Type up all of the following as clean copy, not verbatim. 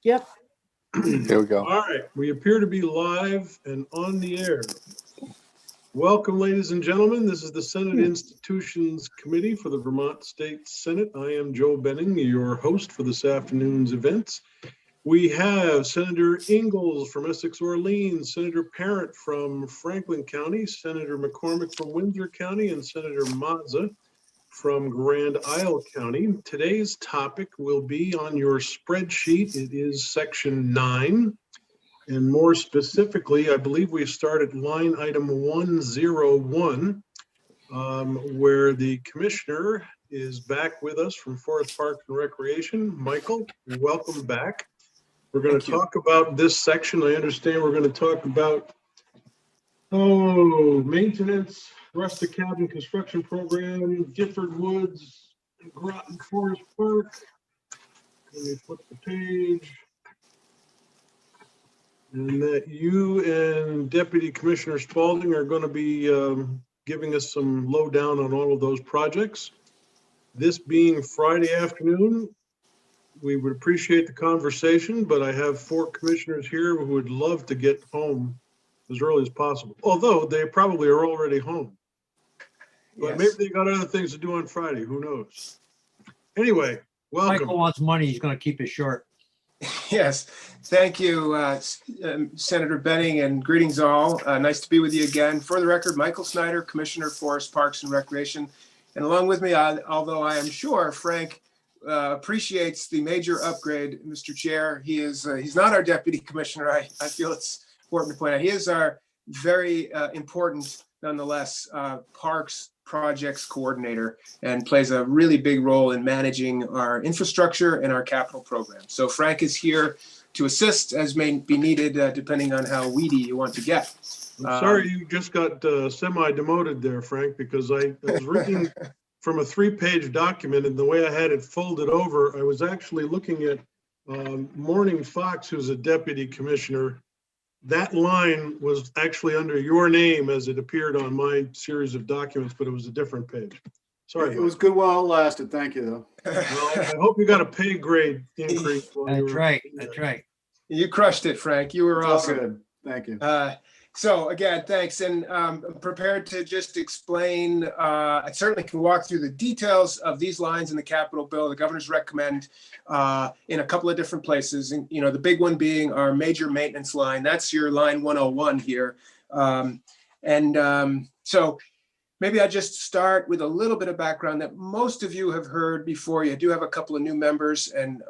Yep. Here we go. All right, we appear to be live and on the air. Welcome, ladies and gentlemen. This is the Senate Institutions Committee for the Vermont State Senate. I am Joe Benning, your host for this afternoon's events. We have Senator Ingalls from Essex Orleans, Senator Parent from Franklin County, Senator McCormick from Windsor County, and Senator Mazza from Grand Isle County. Today's topic will be on your spreadsheet. It is section 9. And more specifically, I believe we start at line item 101, where the commissioner is back with us from Forest Parks and Recreation. Michael, welcome back. We're going to talk about this section. I understand we're going to talk about maintenance, rustic cabin construction program, Gifford Woods, Groton Forest Park. Let me flip the page. And that you and Deputy Commissioner Spaulding are going to be giving us some lowdown on all of those projects. This being Friday afternoon, we would appreciate the conversation, but I have 4 commissioners here who would love to get home as early as possible, although they probably are already home. But maybe they got other things to do on Friday, who knows? Anyway, welcome. Michael wants money, he's going to keep it short. Yes, thank you, Senator Benning, and greetings all. Nice to be with you again. For the record, Michael Snyder, Commissioner, Forest Parks and Recreation. And along with me, although I am sure Frank appreciates the major upgrade, Mr. Chair, he's not our Deputy Commissioner. I feel it's important to point out. He is our very important, nonetheless, Parks Projects Coordinator and plays a really big role in managing our infrastructure and our capital program. So Frank is here to assist as may be needed, depending on how weedy you want to get. I'm sorry you just got semi-demoted there, Frank, because I was reading from a 3-page document, and the way I had it folded over, I was actually looking at Morning Fox, who's a deputy commissioner. That line was actually under your name as it appeared on my series of documents, but it was a different page. Sorry. It was good while it lasted. Thank you, though. Well, I hope you got a pay grade increase. That's right. That's right. You crushed it, Frank. You were It's all awesome. good. Thank you. So again, thanks. And I'm prepared to just explain, I certainly can walk through the details of these lines in the capital bill. The governor's recommend in a couple of different places. And, you know, the big one being our major maintenance line. That's your line 101 here. So maybe I just start with a little bit of background that most of you have heard before. You do have a couple of new members. And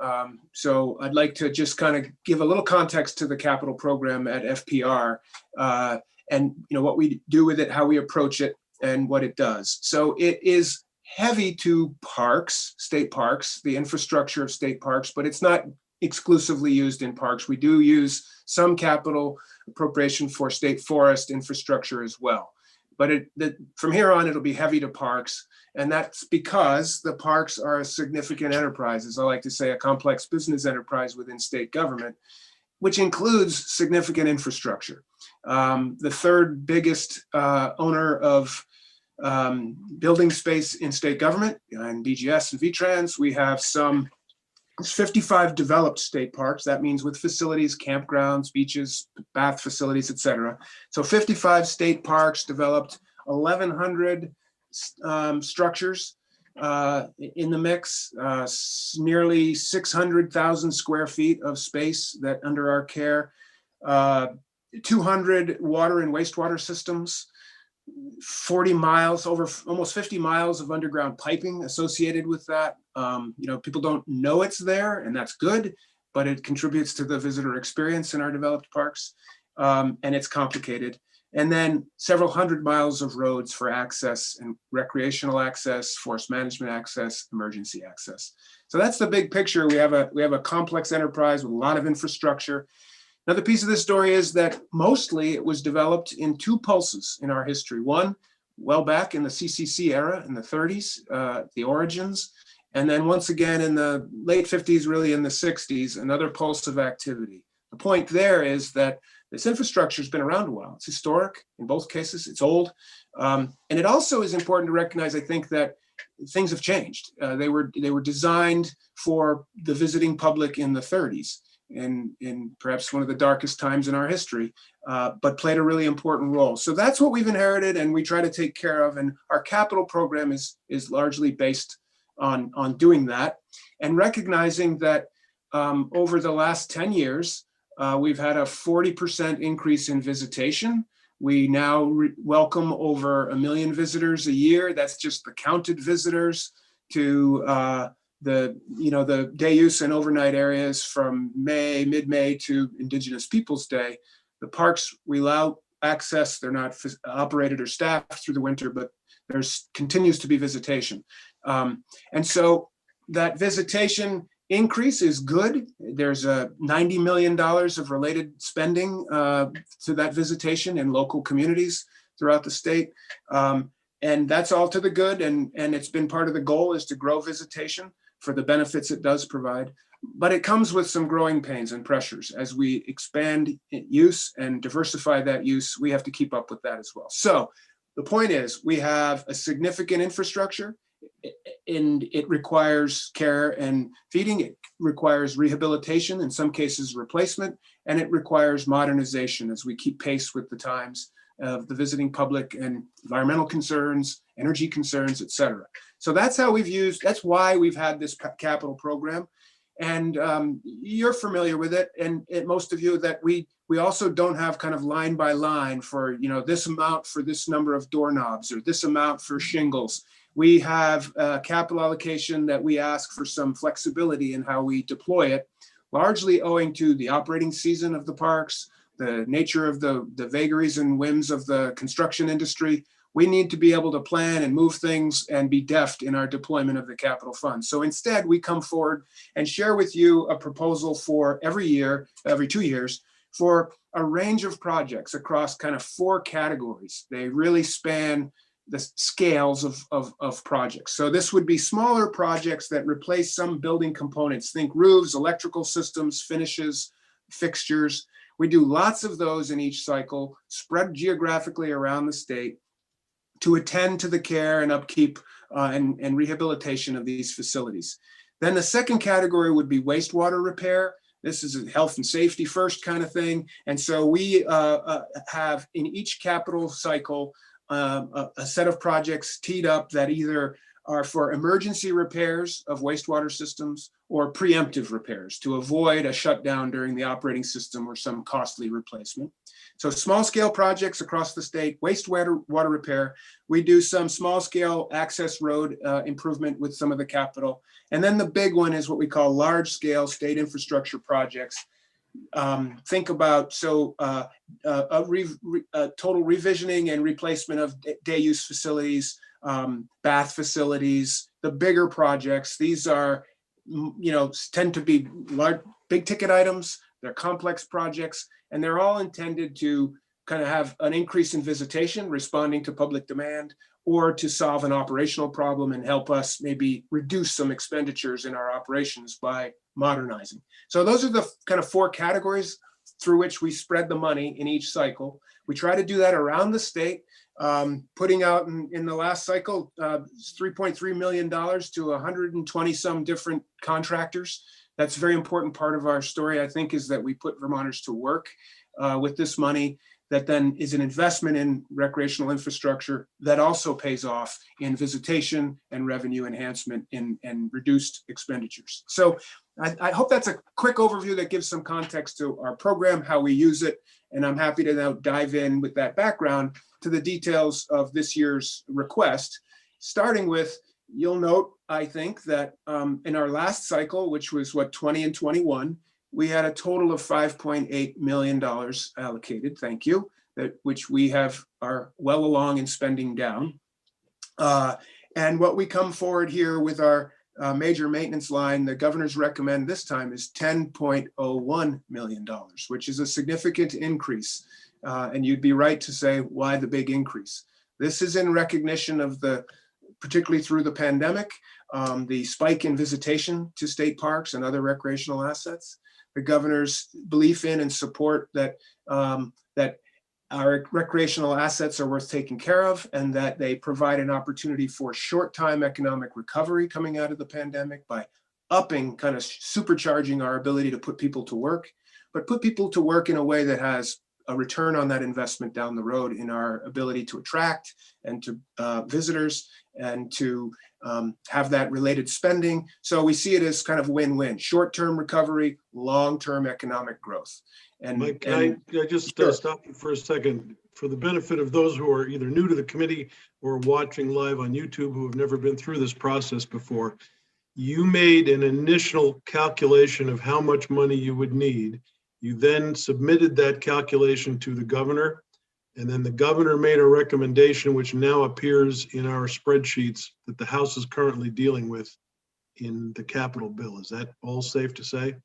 so I'd like to just kind of give a little context to the capital program at FPR and, you know, what we do with it, how we approach it, and what it does. So it is heavy to parks, state parks, the infrastructure of state parks, but it's not exclusively used in parks. We do use some capital appropriation for state forest infrastructure as well. But from here on, it'll be heavy to parks. And that's because the parks are a significant enterprise, as I like to say, a complex business enterprise within state government, which includes significant infrastructure. The third biggest owner of building space in state government, and BGS and VTrans, we have some 55 developed state parks. That means with facilities, campgrounds, beaches, bath facilities, et cetera. So 55 state parks developed, 1,100 structures in the mix, nearly 600,000 square feet of space that under our care, 200 water and wastewater systems, 40 miles, over almost 50 miles of underground piping associated with that. You know, people don't know it's there, and that's good, but it contributes to the visitor experience in our developed parks, and it's complicated. And then several hundred miles of roads for access and recreational access, forest management access, emergency access. So that's the big picture. We have a complex enterprise with a lot of infrastructure. Another piece of this story is that mostly it was developed in 2 pulses in our history. One, well back in the CCC era in the 30s, the origins, and then once again in the late 50s, really in the 60s, another pulse of activity. The point there is that this infrastructure has been around a while. It's historic in both cases, it's old. And it also is important to recognize, I think, that things have changed. They were designed for the visiting public in the 30s. in perhaps one of the darkest times in our history, but played a really important role. So that's what we've inherited and we try to take care of. And our capital program is largely based on doing that and recognizing that over the last 10 years, we've had a 40% increase in visitation. We now welcome over 1 million visitors a year. That's just the counted visitors to the day use and overnight areas from mid-May to Indigenous Peoples Day. The parks, we allow access. They're not operated or staffed through the winter, but there's continues to be visitation. And so that visitation increase is good. There's $90 million of related spending to that visitation in local communities throughout the state. And that's all to the good. And it's been part of the goal is to grow visitation for the benefits it does provide. But it comes with some growing pains and pressures. As we expand use and diversify that use, we have to keep up with that as well. So the point is we have a significant infrastructure and it requires care and feeding. It requires rehabilitation, in some cases replacement, and it requires modernization as we keep pace with the times of the visiting public and environmental concerns, energy concerns, et cetera. So that's how that's why we've had this capital program. And you're familiar with it, and most of you that we also don't have kind of line by line for, this amount for this number of doorknobs or this amount for shingles. We have a capital allocation that we ask for some flexibility in how we deploy it, largely owing to the operating season of the parks, the nature of the vagaries and whims of the construction industry. We need to be able to plan and move things and be deft in our deployment of the capital fund. So instead, we come forward and share with you a proposal for every 2 years, for a range of projects across kind of 4 categories. They really span the scales of projects. So this would be smaller projects that replace some building components. Think roofs, electrical systems, finishes, fixtures. We do lots of those in each cycle, spread geographically around the state to attend to the care and upkeep and rehabilitation of these facilities. Then the second category would be wastewater repair. This is a health and safety first kind of thing. And so we have in each capital cycle a set of projects teed up that either are for emergency repairs of wastewater systems or preemptive repairs to avoid a shutdown during the operating system or some costly replacement. So small scale projects across the state, water repair. We do some small scale access road improvement with some of the capital. And then the big one is what we call large scale state infrastructure projects. Think about a total revisioning and replacement of day use facilities, bath facilities, the bigger projects. These are, tend to be large, big ticket items. They're complex projects, and they're all intended to kind of have an increase in visitation, responding to public demand, or to solve an operational problem and help us maybe reduce some expenditures in our operations by modernizing. So those are the kind of 4 categories through which we spread the money in each cycle. We try to do that around the state, putting out in the last cycle, $3.3 million to 120 some different contractors. That's a very important part of our story, I think, is that we put Vermonters to work with this money that then is an investment in recreational infrastructure that also pays off in visitation and revenue enhancement and reduced expenditures. So I hope that's a quick overview that gives some context to our program, how we use it. And I'm happy to now dive in with that background to the details of this year's request, starting with, you'll note, I think, that in our last cycle, which was 20 and 21, we had a total of $5.8 million allocated, thank you, which we are well along in spending down. And what we come forward here with our major maintenance line, the governor's recommend this time is $10.01 million, which is a significant increase. And you'd be right to say, why the big increase? This is in recognition of particularly through the pandemic, the spike in visitation to state parks and other recreational assets. The governor's belief in and support that our recreational assets are worth taking care of and that they provide an opportunity for short-time economic recovery coming out of the pandemic by upping, kind of supercharging our ability to put people to work, but put people to work in a way that has a return on that investment down the road in our ability to attract and to visitors and to have that related spending. So we see it as kind of win-win, short-term recovery, long-term economic growth. And Mike, can I just Sure. stop you for a second? For the benefit of those who are either new to the committee or watching live on YouTube who have never been through this process before, you made an initial calculation of how much money you would need. You then submitted that calculation to the governor, and then the governor made a recommendation which now appears in our spreadsheets that the House is currently dealing with in the capital bill. Is that all safe to say? I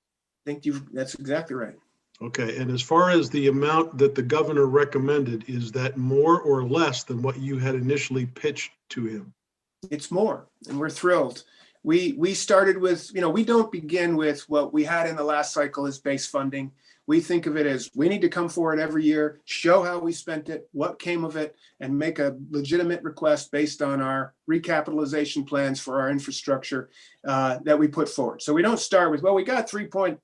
think that's exactly right. Okay, and as far as the amount that the governor recommended, is that more or less than what you had initially pitched to him? It's more, and we're thrilled. We started with, we don't begin with what we had in the last cycle as base funding. We think of it as we need to come forward every year, show how we spent it, what came of it, and make a legitimate request based on our recapitalization plans for our infrastructure that we put forward. So we don't start with, well, we got 3 point,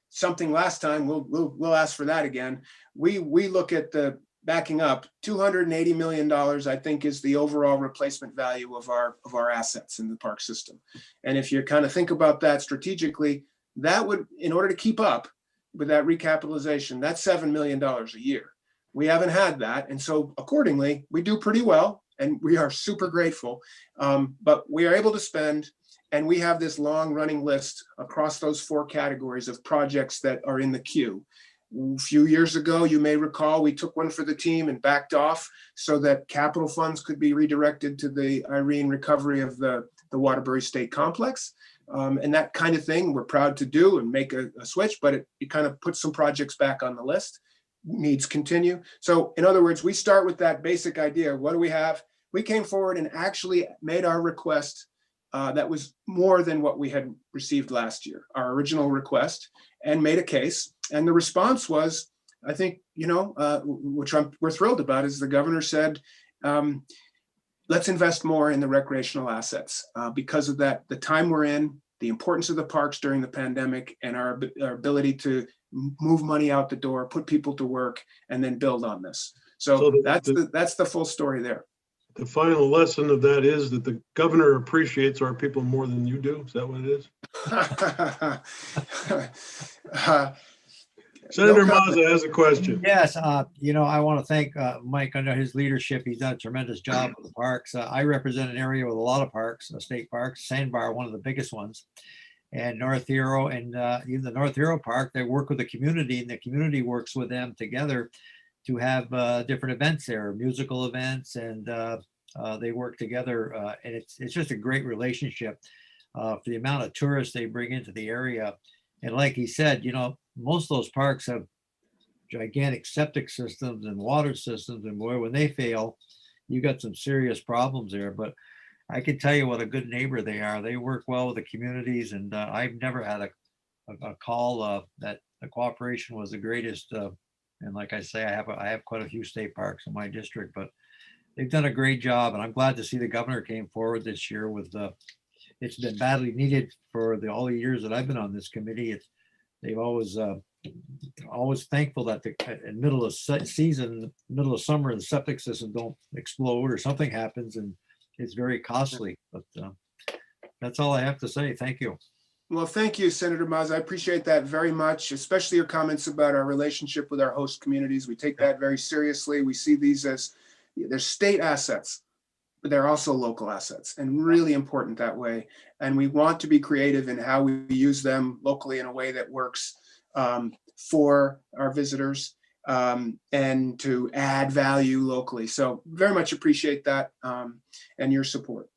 something last time, we'll ask for that again. We look at the backing up, $280 million, I think, is the overall replacement value of our assets in the park system. And if you kind of think about that strategically, that would, in order to keep up with that recapitalization, that's $7 million a year. We haven't had that. And so accordingly, we do pretty well, and we are super grateful. But we are able to spend, and we have this long running list across those 4 categories of projects that are in the queue. A few years ago, you may recall, we took one for the team and backed off so that capital funds could be redirected to the Irene recovery of the Waterbury State Complex. And that kind of thing we're proud to do and make a switch, but it kind of puts some projects back on the list. Needs continue. So in other words, we start with that basic idea. What do we have? We came forward and actually made our request that was more than what we had received last year, our original request, and made a case. And the response was, I think, which we're thrilled about, is the governor said, let's invest more in the recreational assets because of that, the time we're in, the importance of the parks during the pandemic, and our ability to move money out the door, put people to work, and then build on this. So that's the full story there. The final lesson of that is that the governor appreciates our people more than you do. Is that what it is? Senator Mazza has a question. Yes, I want to thank Mike. Under his leadership, he's done a tremendous job with the parks. I represent an area with a lot of parks, state parks, Sandbar, one of the biggest ones, and North Hero, and even the North Hero Park. They work with the community, and the community works with them together to have different events there, musical events, and they work together. And it's just a great relationship for the amount of tourists they bring into the area. And like he said, most of those parks have gigantic septic systems and water systems, and boy, when they fail, you got some serious problems there. But I can tell you what a good neighbor they are. They work well with the communities, and I've never had a call that the cooperation was the greatest. And like I say, I have quite a few state parks in my district, but they've done a great job, and I'm glad to see the governor came forward this year with it's been badly needed for all the years that I've been on this committee. They've always thankful that in middle of season, middle of summer, the septic system don't explode or something happens, and it's very costly. But that's all I have to say. Thank you. Well, thank you, Senator Mazza. I appreciate that very much, especially your comments about our relationship with our host communities. We take that very seriously. We see these as they're state assets, but they're also local assets, and really important that way. And we want to be creative in how we use them locally in a way that works for our visitors and to add value locally. So very much appreciate that and your support.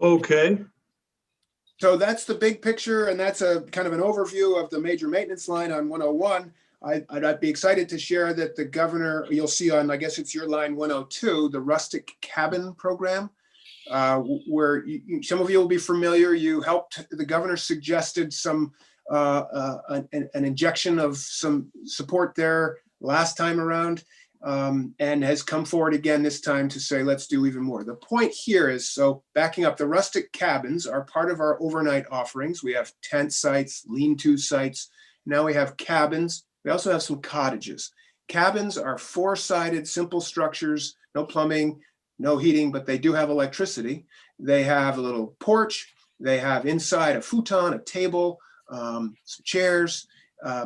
Okay. So that's the big picture, and that's a kind of an overview of the major maintenance line on 101. I'd be excited to share that the governor, you'll see on, I guess it's your line 102, the rustic cabin program, where some of you will be familiar. You helped, the governor suggested some an injection of some support there last time around. and has come forward again this time to say, let's do even more. The point here is, so backing up, the rustic cabins are part of our overnight offerings. We have tent sites, lean-to sites. Now we have cabins. We also have some cottages. Cabins are four-sided, simple structures, no plumbing, no heating, but they do have electricity. They have a little porch. They have inside a futon, a table, some chairs,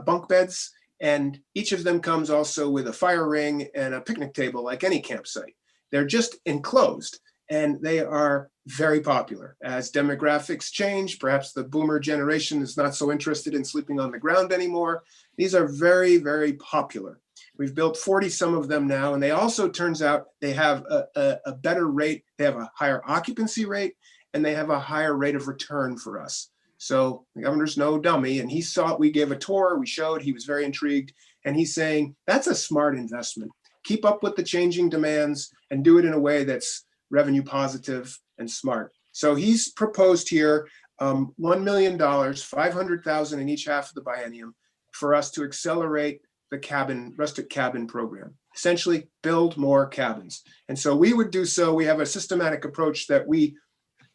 bunk beds, and each of them comes also with a fire ring and a picnic table like any campsite. They're just enclosed, and they are very popular. As demographics change, perhaps the boomer generation is not so interested in sleeping on the ground anymore. These are very, very popular. We've built 40 some of them now, and they also, turns out, they have a better rate. They have a higher occupancy rate, and they have a higher rate of return for us. So the governor's no dummy, and he saw it. We gave a tour, we showed, he was very intrigued, and he's saying, that's a smart investment. Keep up with the changing demands and do it in a way that's revenue positive and smart. So he's proposed here $1 million, $500,000 in each half of the biennium for us to accelerate the rustic cabin program, essentially build more cabins. And so we would do so. We have a systematic approach that we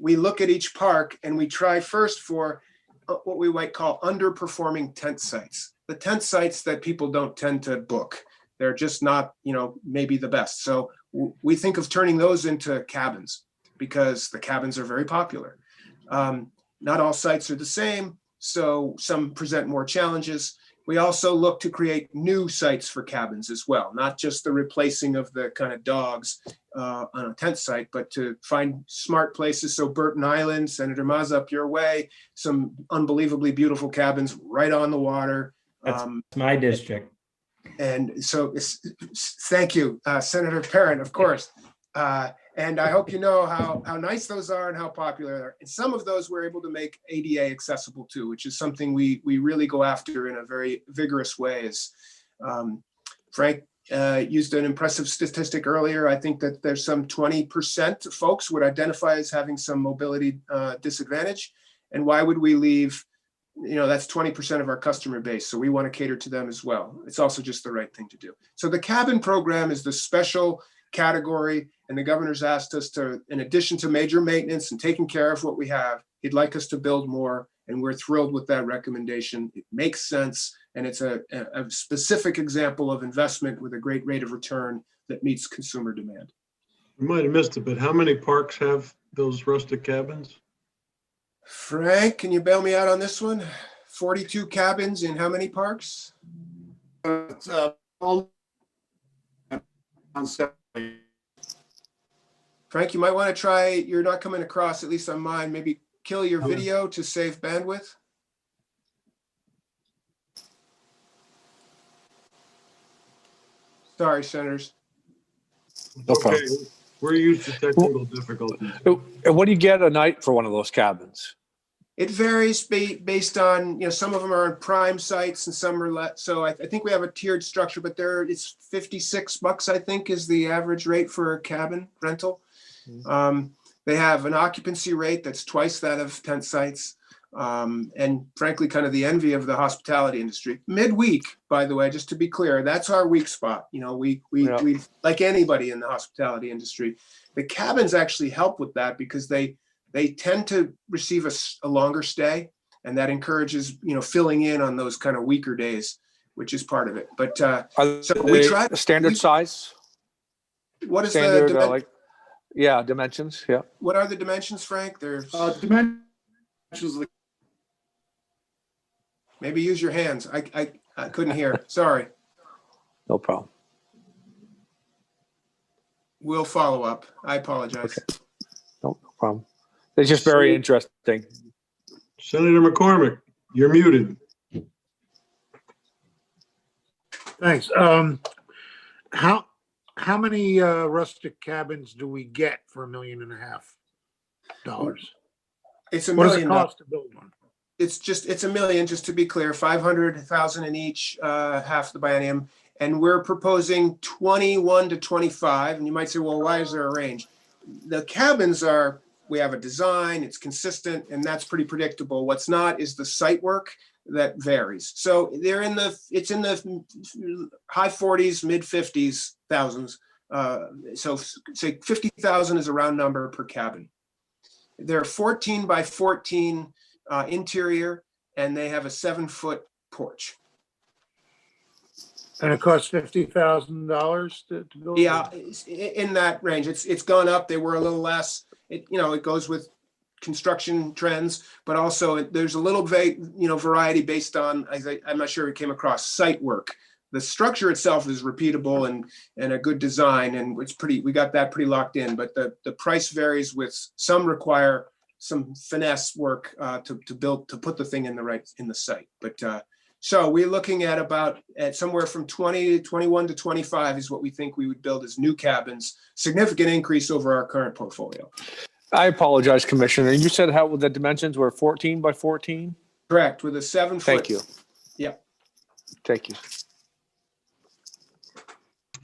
look at each park and we try first for what we might call underperforming tent sites, the tent sites that people don't tend to book. They're just not, maybe the best. So we think of turning those into cabins because the cabins are very popular. Not all sites are the same, so some present more challenges. We also look to create new sites for cabins as well, not just the replacing of the kind of dogs on a tent site, but to find smart places. So Burton Island, Senator Maza up your way, some unbelievably beautiful cabins right on the water. That's my district. And so thank you, Senator Perrin, of course. And I hope you know how nice those are and how popular they are. And some of those we're able to make ADA accessible too, which is something we really go after in a very vigorous way. As Frank used an impressive statistic earlier, I think that there's some 20% of folks would identify as having some mobility disadvantage. And why would we leave? That's 20% of our customer base. So we want to cater to them as well. It's also just the right thing to do. So the cabin program is the special category, and the governor's asked us to, in addition to major maintenance and taking care of what we have, he'd like us to build more, and we're thrilled with that recommendation. It makes sense, and it's a specific example of investment with a great rate of return that meets consumer demand. You might have missed it, but how many parks have those rustic cabins? Frank, can you bail me out on this one? 42 cabins in how many parks? All on 7. Frank, you might want to try, you're not coming across, at least on mine, maybe kill your video to save bandwidth. Sorry, Senators. No problem. Okay, we're used to technical difficulties. What do you get a night for one of those cabins? It varies based on, some of them are on prime sites and some are so I think we have a tiered structure, but it's $56, I think, is the average rate for a cabin rental. They have an occupancy rate that's twice that of tent sites. And frankly, kind of the envy of the hospitality industry. Midweek, by the way, just to be clear, that's our weak spot. We like anybody in the hospitality industry. The cabins actually help with that because they tend to receive a longer stay, and that encourages, filling in on those kind of weaker days, which is part of it. But so we try standard size. What is standard, the dimensions? Yeah. What are the dimensions, Frank? There's Dimensions of the maybe use your hands. I couldn't hear. Sorry. No problem. We'll follow up. I apologize. Okay. No problem. It's just very interesting. Senator McCormick, you're muted. Thanks. How many rustic cabins do we get for $1.5 million? It's $1 What does it million. cost to build one? It's $1 million, just to be clear, 500,000 in each half the biennium. And we're proposing 21 to 25. And you might say, well, why is there a range? The cabins we have a design, it's consistent, and that's pretty predictable. What's not is the site work. that varies. So it's in the high 40s, mid 50s thousands. So say 50,000 is a round number per cabin. They're 14 by 14 interior, and they have a 7-foot porch. And it costs $50,000 to build? Yeah, in that range. It's gone up. They were a little less. It goes with construction trends, but also there's a little variety based on, I'm not sure it came across, site work. The structure itself is repeatable and a good design, and we got that pretty locked in, but the price varies. With some require some finesse work to put the thing in the site. But so we're looking at somewhere from 20 to 21 to 25 is what we think we would build as new cabins. Significant increase over our current portfolio. I apologize, Commissioner. You said how the dimensions were 14 by 14? Correct, with a 7-foot. Thank you. Yep. Thank you.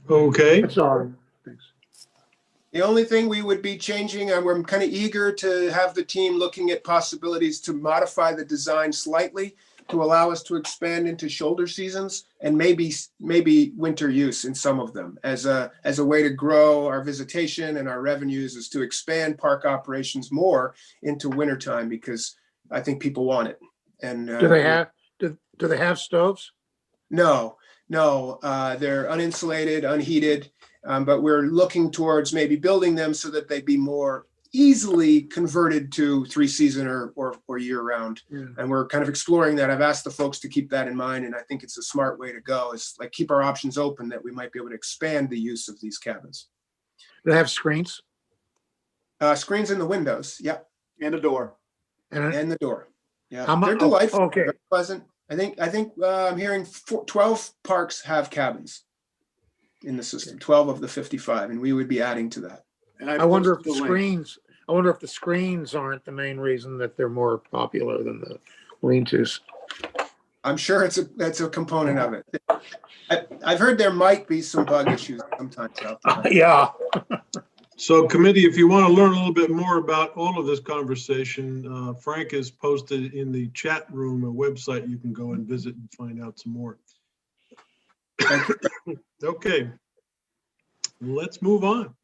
Okay, That's all right. Thanks. The only thing we would be changing, and we're kind of eager to have the team looking at possibilities to modify the design slightly to allow us to expand into shoulder seasons and maybe winter use in some of them as a way to grow our visitation and our revenues, is to expand park operations more into wintertime, because I think people want it. And Do they have stoves? No, they're uninsulated, unheated, but we're looking towards maybe building them so that they'd be more easily converted to 3-season or year round. Yeah. And we're kind of exploring that. I've asked the folks to keep that in mind, and I think it's a smart way to go, is like keep our options open, that we might be able to expand the use of these cabins. Do they have screens? Screens in the windows, yep, And a door. and the door. Yeah, How mu- they're delightful, okay. very pleasant. I think I'm hearing 12 parks have cabins in the system, 12 of the 55, and we would be adding to that. And I wonder if posted the link. screens aren't the main reason that they're more popular than the lean-tos. I'm sure that's a component of it. I've heard there might be some bug issues sometimes out there. Yeah. so committee, if you want to learn a little bit more about all of this conversation, Frank has posted in the chat room a website you can go and visit and find out some more. Thank you. Okay, let's move on.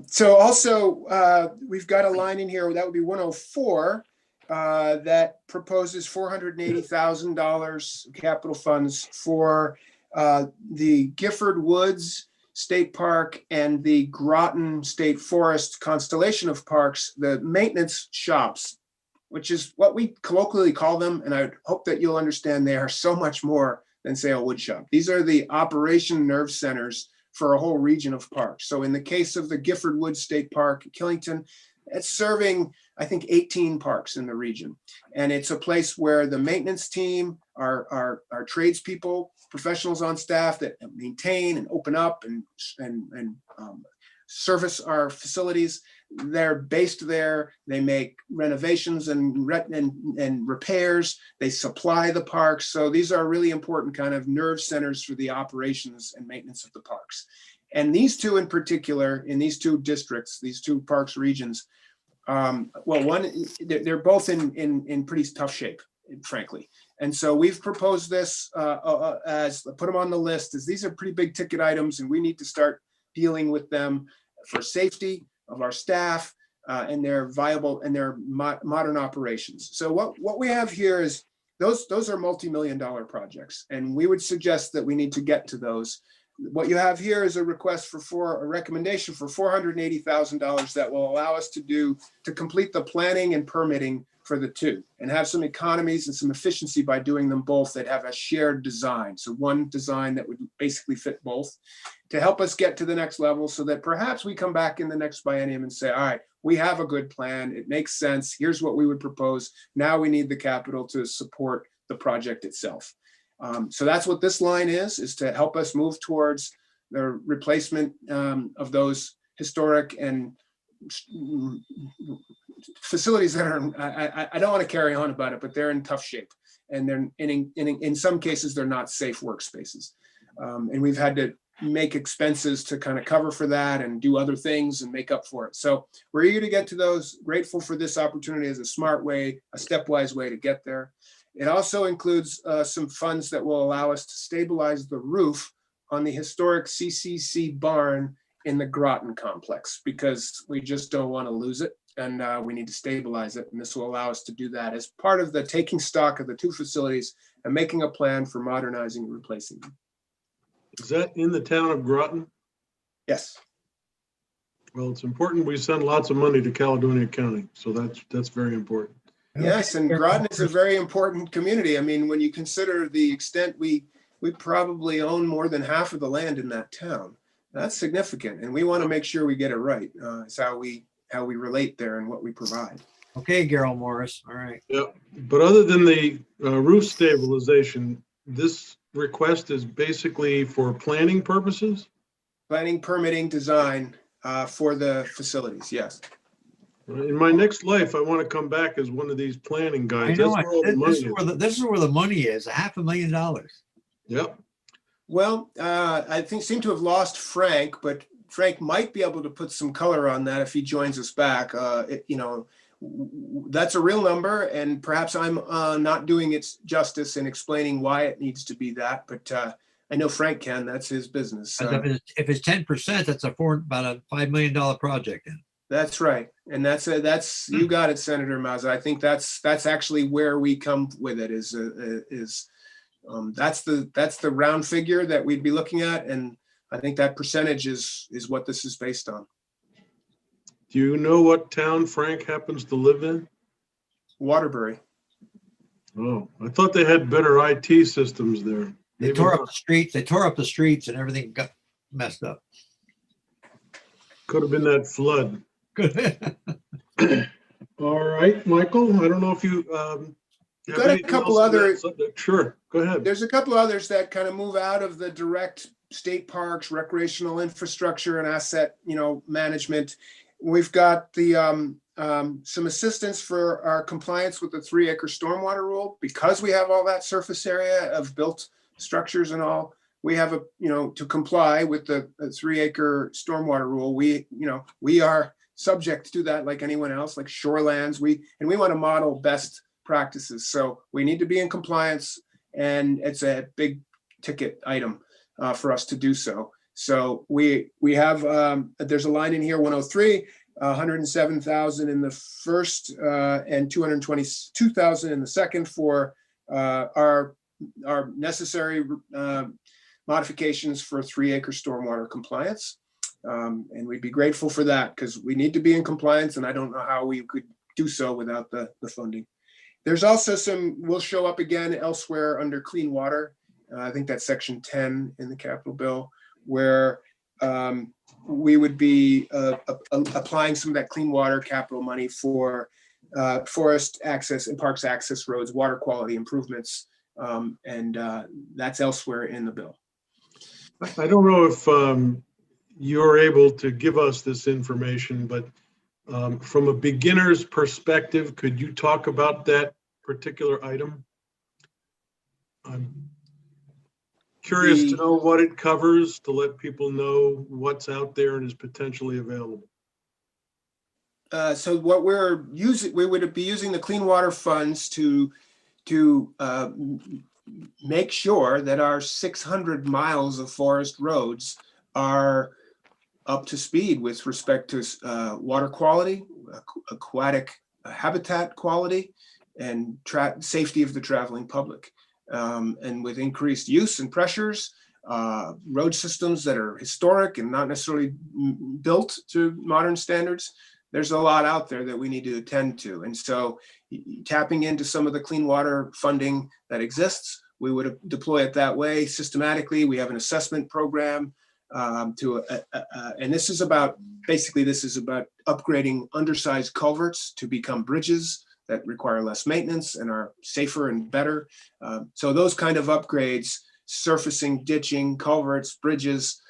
So also, we've got a line in here, that would be 104, that proposes $480,000 capital funds for the Gifford Woods State Park and the Groton State Forest constellation of parks, the maintenance shops, which is what we colloquially call them. And I hope that you'll understand they are so much more than, say, a wood shop. These are the operation nerve centers for a whole region of parks. So in the case of the Gifford Woods State Park, Killington, it's serving, I think, 18 parks in the region. And it's a place where the maintenance team, our tradespeople, professionals on staff that maintain and open up and service our facilities, they're based there. They make renovations and repairs. They supply the parks. So these are really important kind of nerve centers for the operations and maintenance of the parks. And these two in particular, in these two districts, these two parks regions, they're both in pretty tough shape, frankly. And so we've proposed this as put them on the list, as these are pretty big ticket items, and we need to start dealing with them for safety of our staff and their viable and their modern operations. So what we have here is those are multi-million-dollar projects, and we would suggest that we need to get to those. What you have here is a request for a recommendation for $480,000 that will allow us to complete the planning and permitting for the two, and have some economies and some efficiency by doing them both that have a shared design. So one design that would basically fit both, to help us get to the next level, so that perhaps we come back in the next biennium and say, all right, we have a good plan. It makes sense. Here's what we would propose. Now we need the capital to support the project itself. So that's what this line is to help us move towards the replacement of those historic and facilities that are, I don't want to carry on about it, but they're in tough shape, and they're in some cases they're not safe workspaces, and we've had to make expenses to kind of cover for that and do other things and make up for it. So we're eager to get to those. Grateful for this opportunity as a smart way, a stepwise way to get there. It also includes some funds that will allow us to stabilize the roof on the historic CCC barn in the Groton complex, because we just don't want to lose it, and we need to stabilize it. And this will allow us to do that as part of the taking stock of the two facilities and making a plan for modernizing and replacing them. Is that in the town of Groton? Yes. Well, it's important we send lots of money to Caledonia County, so that's very important. Yes, and Groton is a very important community. I mean, when you consider the extent we probably own more than half of the land in that town. That's significant, and we want to make sure we get it right. It's how we relate there and what we provide. Okay, Gerald Morris, all right. Yeah, but other than the roof stabilization, this request is basically for planning purposes? Planning, permitting, design for the facilities, yes. In my next life, I want to come back as one of these planning I guys. know, That's where all the money this is where the money is, $500,000. Yep. Well, I seem to have lost Frank, but Frank might be able to put some color on that if he joins us back. That's a real number, and perhaps I'm not doing it justice in explaining why it needs to be that, but I know Frank can. That's his business. If it's 10%, that's about a $5 million project. Then. That's right, and that's you got it, Senator Mazza. I think that's actually where we come with it. That's the round figure that we'd be looking at, and I think that percentage is what this is based on. Do you know what town Frank happens to live in? Waterbury. Oh, I thought they had better IT systems there. They Maybe tore up not. the streets. They tore up the streets, and everything got messed up. Could have been that flood. Good. All right, Michael, I don't know if you have Got a anything couple else on that other- subject. Sure, go ahead. There's a couple others that kind of move out of the direct state parks, recreational infrastructure and asset, management. We've got the some assistance for our compliance with the 3-acre stormwater rule. Because we have all that surface area of built structures and all, we have to comply with the 3-acre stormwater rule. We are subject to that like anyone else, like shorelands. We want to model best practices. So we need to be in compliance, and it's a big ticket item for us to do so. So we have, there's a line in here, 103, 107,000 in the first and 222,000 in the second for our necessary modifications for 3-acre stormwater compliance. And we'd be grateful for that because we need to be in compliance, and I don't know how we could do so without the funding. There's also will show up again elsewhere under clean water. I think that's section 10 in the capital bill, where we would be applying some of that clean water capital money for forest access and parks access roads, water quality improvements, and that's elsewhere in the bill. I don't know if you're able to give us this information, but from a beginner's perspective, could you talk about that particular item? I'm curious to know what it covers, to let people know what's out there and is potentially available. So what we would be using the clean water funds to make sure that our 600 miles of forest roads are up to speed with respect to water quality, aquatic habitat quality, and safety of the traveling public. And with increased use and pressures, road systems that are historic and not necessarily built to modern standards, there's a lot out there that we need to attend to. And so tapping into some of the clean water funding that exists, we would deploy it that way systematically. We have an assessment program and this is about upgrading undersized culverts to become bridges that require less maintenance and are safer and better. So those kind of upgrades, surfacing, ditching, culverts, bridges,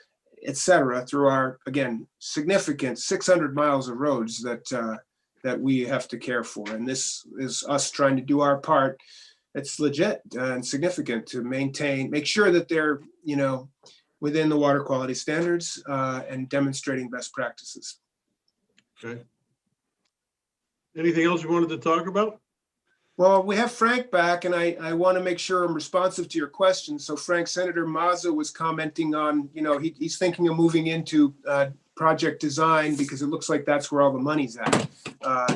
et cetera, through our, again, significant 600 miles of roads that we have to care for. And this is us trying to do our part. It's legit and significant to make sure that they're, within the water quality standards and demonstrating best practices. Okay. Anything else you wanted to talk about? Well, we have Frank back, and I want to make sure I'm responsive to your questions. So Frank, Senator Mazza was commenting on, he's thinking of moving into project design because it looks like that's where all the money's at.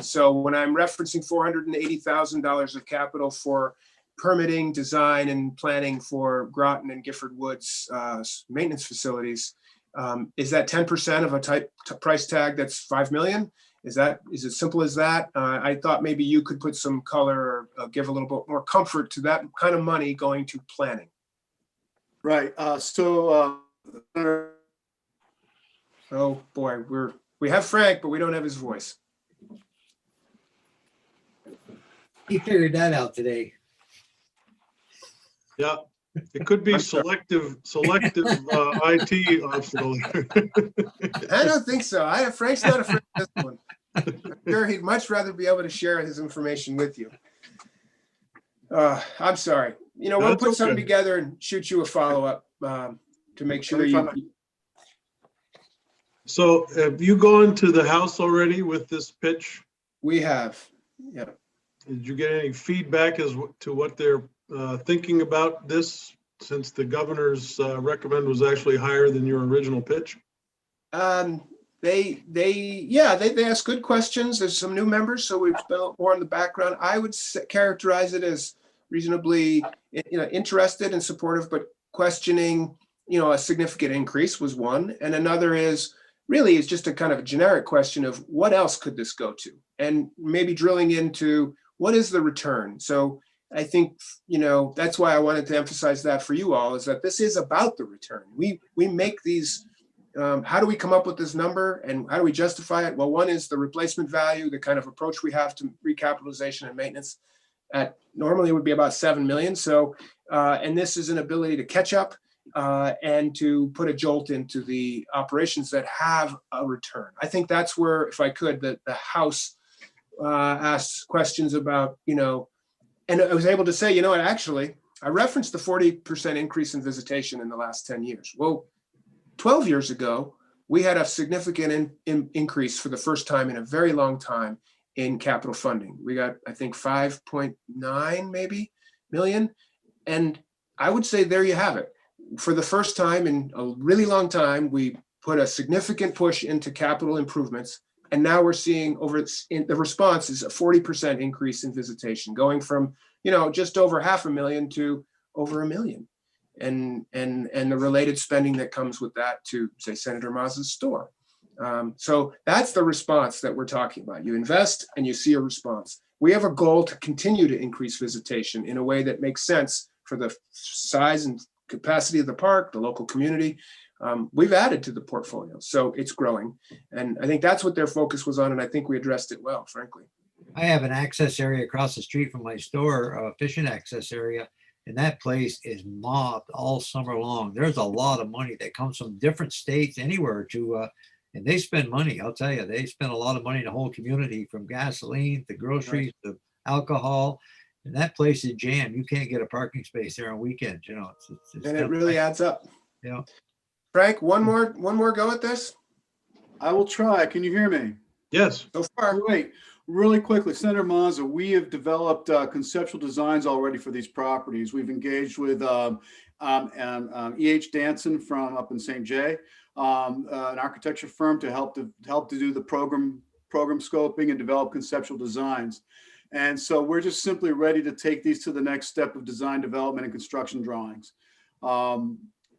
So when I'm referencing $480,000 of capital for permitting, design, and planning for Groton and Gifford Woods maintenance facilities, is that 10% of a price tag that's 5 million? Is it simple as that? I thought maybe you could put some color or give a little bit more comfort to that kind of money going to planning. Right, Oh boy, we have Frank, but we don't have his voice. He figured that out today. Yeah, it could be I'm sorry. selective IT obstacle. I don't think so. Frank's not afraid of this one. I'm sure he'd much rather be able to share his information with you. I'm sorry. We'll That's put something okay. together and shoot you a follow-up to make sure you. So have you gone to the House already with this pitch? We have, yeah. Did you get any feedback as to what they're thinking about this, since the governor's recommend was actually higher than your original pitch? They ask good questions. There's some new members, so we've been more in the background. I would characterize it as reasonably, interested and supportive, but questioning, a significant increase was one, and another is just a kind of a generic question of what else could this go to, and maybe drilling into what is the return. So I think, that's why I wanted to emphasize that for you all, is that this is about the return. We make these. How do we come up with this number and how do we justify it? Well, one is the replacement value, the kind of approach we have to recapitalization and maintenance. Normally it would be about 7 million. So, and this is an ability to catch up and to put a jolt into the operations that have a return. I think that's where, if I could, the House asks questions about, and I was able to say, actually, I referenced the 40% increase in visitation in the last 10 years. Well, 12 years ago, we had a significant increase for the first time in a very long time in capital funding. We got, I think, 5.9 maybe million. And I would say there you have it. For the first time in a really long time, we put a significant push into capital improvements. And now we're seeing the response is a 40% increase in visitation, going from, just over 500,000 to over 1 million. And the related spending that comes with that to, say, Senator Mazza's store. So that's the response that we're talking about. You invest and you see a response. We have a goal to continue to increase visitation in a way that makes sense for the size and capacity of the park, the local community. We've added to the portfolio, so it's growing. And I think that's what their focus was on, and I think we addressed it well, frankly. I have an access area across the street from my store, fishing access area. And that place is mobbed all summer long. There's a lot of money that comes from different states, anywhere to, and they spend money. I'll tell you, they spend a lot of money in the whole community, from gasoline to groceries to alcohol. And that place is jammed. You can't get a parking space there on weekends. It's And it really adds up. Yeah. Frank, one more go at this. I will try. Can you hear me? Yes. So far. Wait, really quickly, Senator Mazza, we have developed conceptual designs already for these properties. We've engaged with E.H. Danson from up in St. J, an architecture firm to help to do the program scoping and develop conceptual designs. And so we're just simply ready to take these to the next step of design development and construction drawings.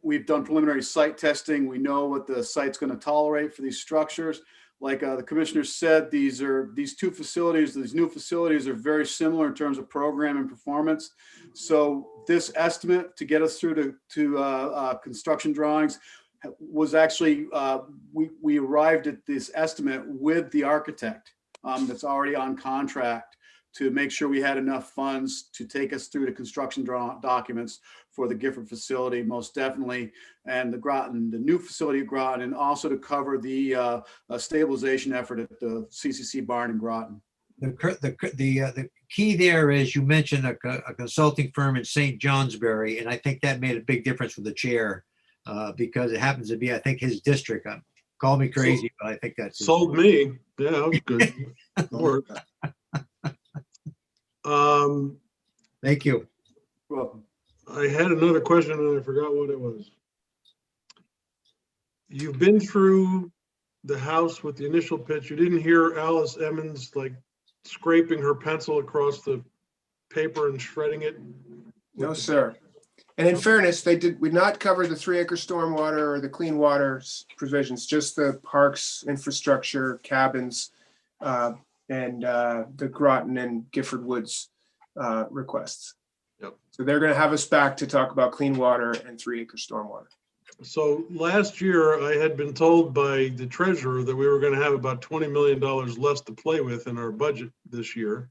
We've done preliminary site testing. We know what the site's going to tolerate for these structures. Like the commissioner said, these new facilities are very similar in terms of program and performance. So this estimate to get us through to construction drawings was actually, we arrived at this estimate with the architect that's already on contract to make sure we had enough funds to take us through the construction documents for the Gifford facility, most definitely, and the new facility at Groton, and also to cover the stabilization effort at the CCC barn in Groton. The key there is, you mentioned a consulting firm in St. Johnsbury, and I think that made a big difference for the chair because it happens to be, I think, his district. Call me crazy, but I think that's Sold me. Yeah, that was good. That worked. Thank you. Well, I had another question and I forgot what it was. You've been through the house with the initial pitch. You didn't hear Alice Emmons like scraping her pencil across the paper and shredding it? No, sir. And in fairness, they did not cover the 3-acre stormwater or the clean water provisions, just the parks, infrastructure, cabins, and the Groton and Gifford Woods requests. Yep. So they're going to have us back to talk about clean water and 3-acre stormwater. So last year I had been told by the treasurer that we were going to have about $20 million less to play with in our budget this year.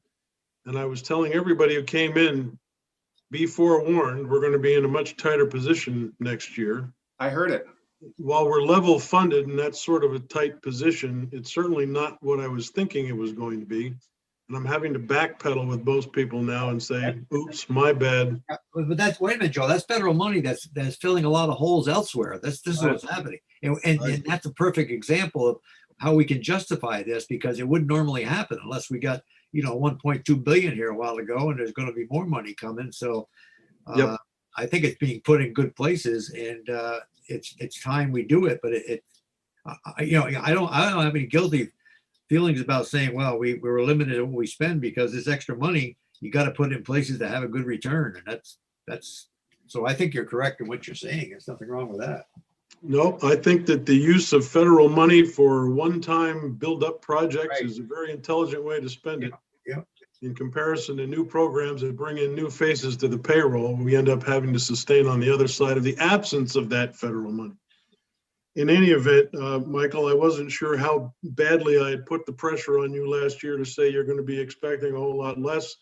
And I was telling everybody who came in, be forewarned, we're going to be in a much tighter position next year. I heard it. While we're level funded and that's sort of a tight position, it's certainly not what I was thinking it was going to be. And I'm having to backpedal with most people now and say, oops, my bad. But that's, wait a minute, Joe, that's federal money that's filling a lot of holes elsewhere. This is what's happening. And that's a perfect example of how we can justify this, because it wouldn't normally happen unless we got, 1.2 billion here a while ago, and there's going to be more money coming. So Yep. I think it's being put in good places, and it's time we do it. But I don't have any guilty feelings about saying, well, we're limited in what we spend, because this extra money, you got to put in places that have a good return. And that's, so I think you're correct in what you're saying. There's nothing wrong with that. No, I think that the use of federal money for one-time build-up projects Right. is a very intelligent way to spend it. Yeah. In comparison to new programs that bring in new faces to the payroll, we end up having to sustain on the other side of the absence of that federal money. In any event, Michael, I wasn't sure how badly I had put the pressure on you last year to say you're going to be expecting a whole lot less.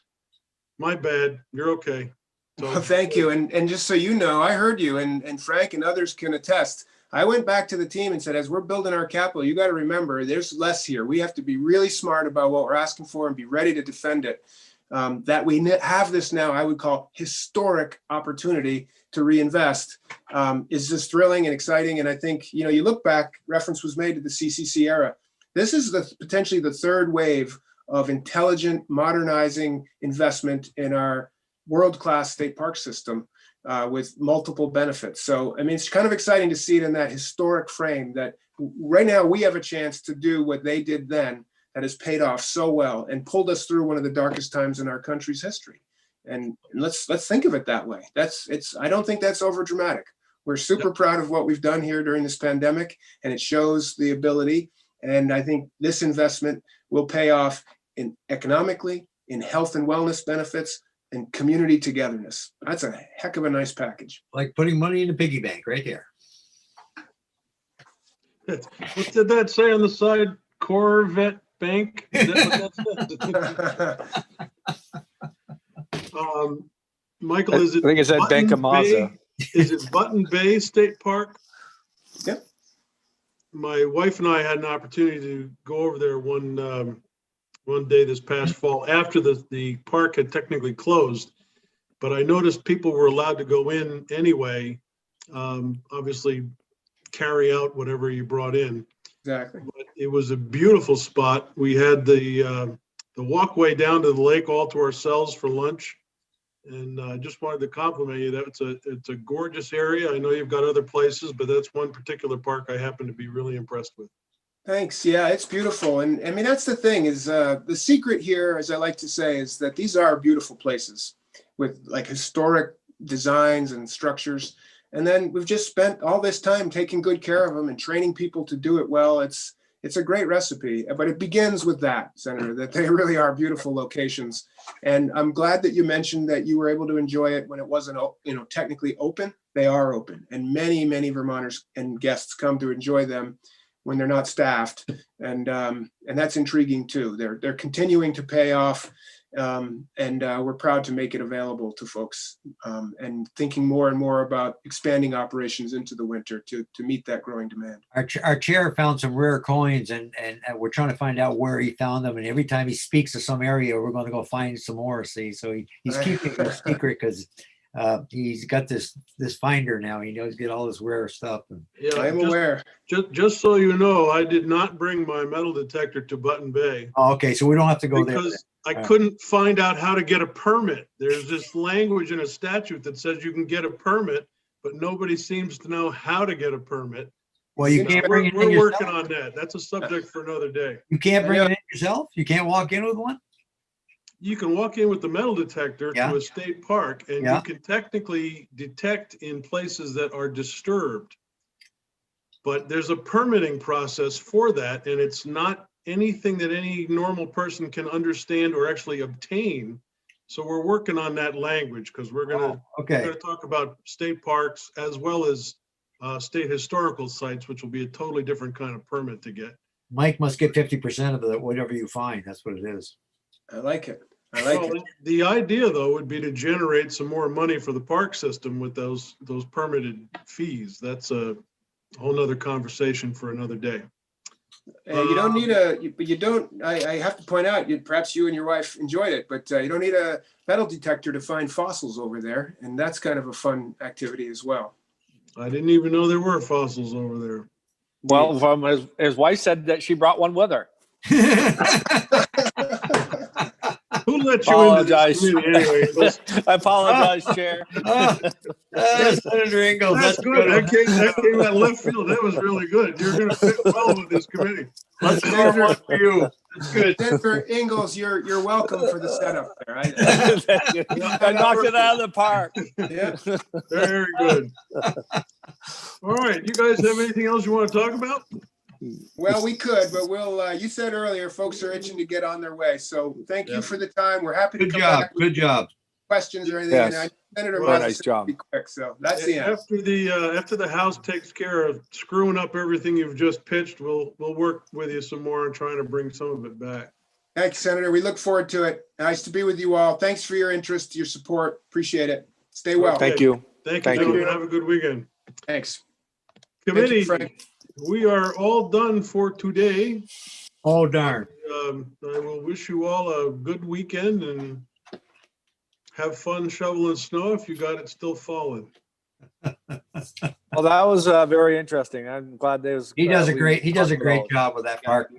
My bad. You're okay. So Well, thank you. And just so you know, I heard you, and Frank and others can attest. I went back to the team and said, as we're building our capital, you got to remember there's less here. We have to be really smart about what we're asking for and be ready to defend it. That we have this now, I would call historic opportunity to reinvest, is just thrilling and exciting. And I think, you look back, reference was made to the CCC era. This is potentially the third wave of intelligent, modernizing investment in our world-class state park system with multiple benefits. So, I mean, it's kind of exciting to see it in that historic frame that right now we have a chance to do what they did then that has paid off so well and pulled us through one of the darkest times in our country's history. And let's think of it that way. I don't think that's over dramatic. We're super proud of what we've done here during this pandemic, and it shows the ability. And I think this investment will pay off economically, in health and wellness benefits, and community togetherness. That's a heck of a nice package. Like putting money in the piggy bank right there. what did that say on the side? Corvette Bank? Is that what that said? Michael, I is it? think it's at Bank of Button Bay? Mazda. Is it Button Bay State Park? Yep. My wife and I had an opportunity to go over there one day this past fall after the park had technically closed, but I noticed people were allowed to go in anyway. Obviously, carry out whatever you brought in. Exactly. But it was a beautiful spot. We had the walkway down to the lake all to ourselves for lunch. And I just wanted to compliment you. It's a gorgeous area. I know you've got other places, but that's one particular park I happen to be really impressed with. Thanks. Yeah, it's beautiful. And I mean, that's the thing is the secret here, as I like to say, is that these are beautiful places with like historic designs and structures. And then we've just spent all this time taking good care of them and training people to do it well. It's a great recipe, but it begins with that, Senator, that they really are beautiful locations. And I'm glad that you mentioned that you were able to enjoy it when it wasn't, technically open. They are open, and many, many Vermonters and guests come to enjoy them when they're not staffed, and that's intriguing too. They're continuing to pay off, and we're proud to make it available to folks, and thinking more and more about expanding operations into the winter to meet that growing demand. Our chair found some rare coins, and we're trying to find out where he found them. And every time he speaks to some area, we're going to go find some more. See, so he's keeping it a secret because He's got this finder now. He knows get all this rare stuff. And Yeah, I'm aware. just so you know, I did not bring my metal detector to Button Bay oh, okay, so we don't have to go there. because I All right. couldn't find out how to get a permit. There's this language in a statute that says you can get a permit, but nobody seems to know how to get a permit. Well, you So can't bring it in We're working yourself. on that. That's a subject for another day. You can't I bring know. it in yourself. You can't walk in with one. You can walk in with the metal detector Yeah. to a state park and Yeah. you can technically detect in places that are disturbed. But there's a permitting process for that, and it's not anything that any normal person can understand or actually obtain. So we're working on that language because we're Oh, okay. gonna talk about state parks as well as state historical sites, which will be a totally different kind of permit to get. Mike must get 50% of the whatever you find. That's what it is. I like it. I like Well, it. the idea though would be to generate some more money for the park system with those permitted fees. That's a whole nother conversation for another day. And you don't need but you don't, I have to point out, perhaps you and your wife enjoyed it, but you don't need a metal detector to find fossils over there. And that's kind of a fun activity as well. I didn't even know there were fossils over there. Well, from his wife said that she brought one with her. Who let you into Apologize. this committee anyway? Those- I apologize, Chair. Senator Ingalls, That's that's good. good. That came out of left field. That was really good. You're gonna fit well with this committee. Let's score one for you. That's good. Senator Ingalls, you're welcome for the setup there. I knocked it out of the park. Yeah. Very good. All right, you guys have anything else you want to talk about? Well, we could, but you said earlier, folks are itching to get on their way. So thank you Yeah. for the time. We're happy to Good come job. back with Good job. questions or anything. And Yes. Senator Very Moses nice said job. be quick. So that's the end. After the House takes care of screwing up everything you've just pitched, we'll work with you some more and trying to bring some of it back. Thank you, Senator. We look forward to it. Nice to be with you all. Thanks for your interest, your support. Appreciate it. Stay well. Thank you. Thank you, Thank you. gentlemen. Have a good weekend. Thanks. Thank you, Committee, Frank. we are all done for today. Oh, darn. I will wish you all a good weekend and have fun shoveling snow if you got it still falling. Well, that was very interesting. I'm glad there was. He does a we great talked about job with that park.